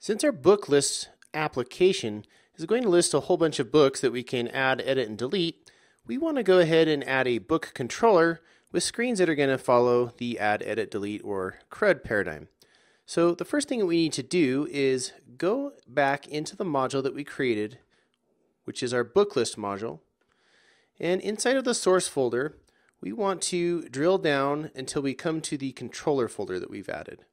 Since our book list application is going to list a whole bunch of books that we can add, edit, and delete, we want to go ahead and add a book controller with screens that are going to follow the add, edit, delete, or CRUD paradigm. So the first thing that we need to do is go back into the module that we created, which is our book list module. And inside of the source folder, we want to drill down until we come to the controller folder that we've added.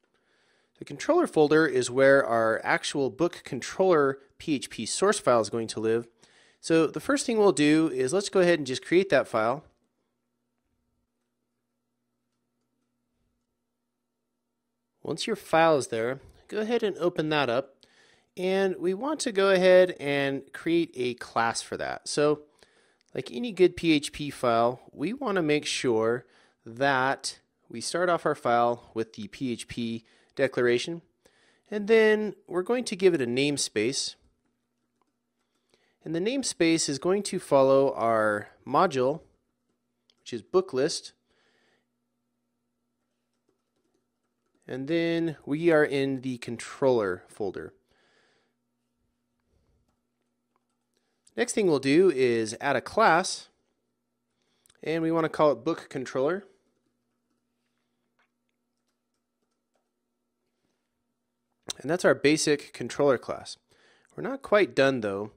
The controller folder is where our actual book controller PHP source file is going to live. So the first thing we'll do is let's go ahead and just create that file. Once your file is there, go ahead and open that up. And we want to go ahead and create a class for that. So like any good PHP file, we want to make sure that we start off our file with the PHP declaration, and then we're going to give it a namespace. And the namespace is going to follow our module, which is book list. And then we are in the controller folder. Next thing we'll do is add a class, and we want to call it book controller. And that's our basic controller class. We're not quite done though.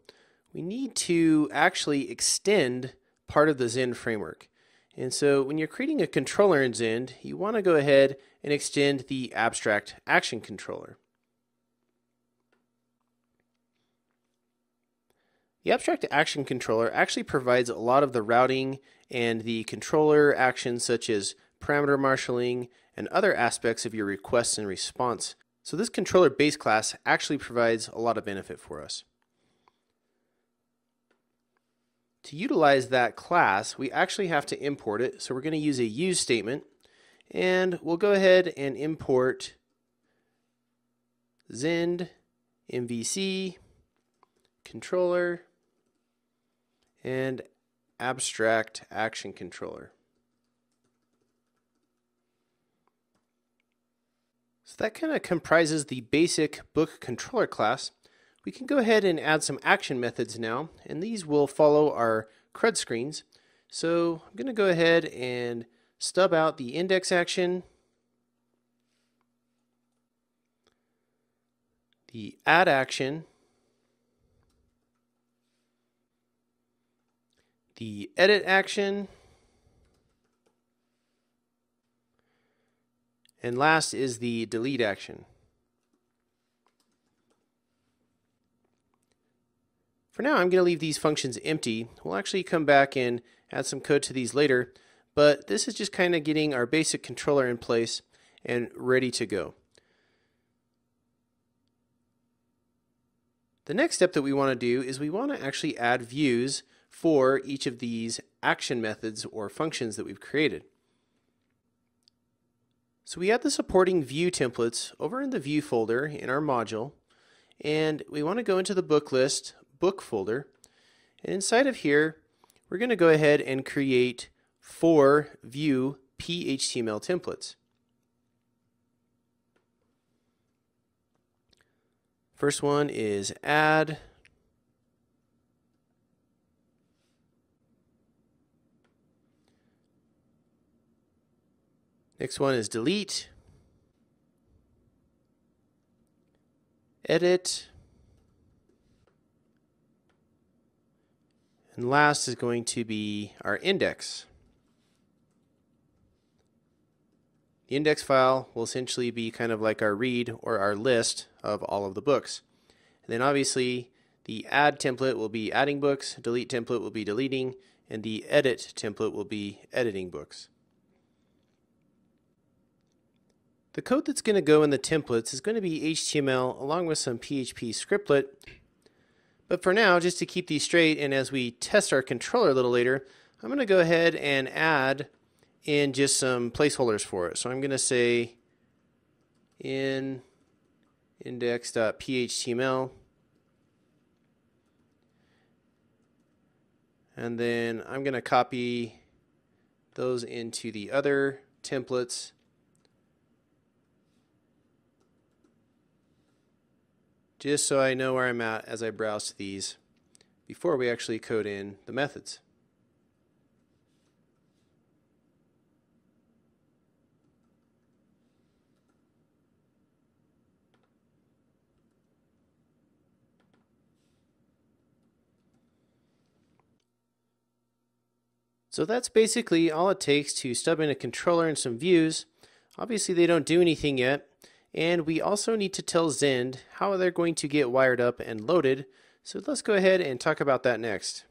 We need to actually extend part of the Zend framework. And so when you're creating a controller in Zend, you want to go ahead and extend the abstract action controller. The abstract action controller actually provides a lot of the routing and the controller actions such as parameter marshalling and other aspects of your requests and response. So this controller base class actually provides a lot of benefit for us. To utilize that class, we actually have to import it. So we're going to use a use statement, and we'll go ahead and import Zend MVC controller and abstract action controller. So that kind of comprises the basic book controller class. We can go ahead and add some action methods now, and these will follow our CRUD screens. So I'm going to go ahead and stub out the index action, the add action, the edit action, and last is the delete action. For now, I'm going to leave these functions empty. We'll actually come back and add some code to these later, but this is just kind of getting our basic controller in place and ready to go. The next step that we want to do is we want to actually add views for each of these action methods or functions that we've created. So we add the supporting view templates over in the view folder in our module, and we want to go into the book list book folder, and inside of here we're going to go ahead and create 4 view PHTML templates. First one is add, next one is delete, edit, and last is going to be our index. The index file will essentially be kind of like our read or our list of all of the books. And then obviously the add template will be adding books, delete template will be deleting, and the edit template will be editing books. The code that's going to go in the templates is going to be HTML along with some PHP scriptlet. But for now, just to keep these straight, and as we test our controller a little later, I'm going to go ahead and add in just some placeholders for it. So I'm going to say in index.phtml, and then I'm going to copy those into the other templates. just so I know where I'm at as I browse to these before we actually code in the methods. So that's basically all it takes to stub in a controller and some views. Obviously they don't do anything yet, and we also need to tell Zend how they're going to get wired up and loaded. So let's go ahead and talk about that next.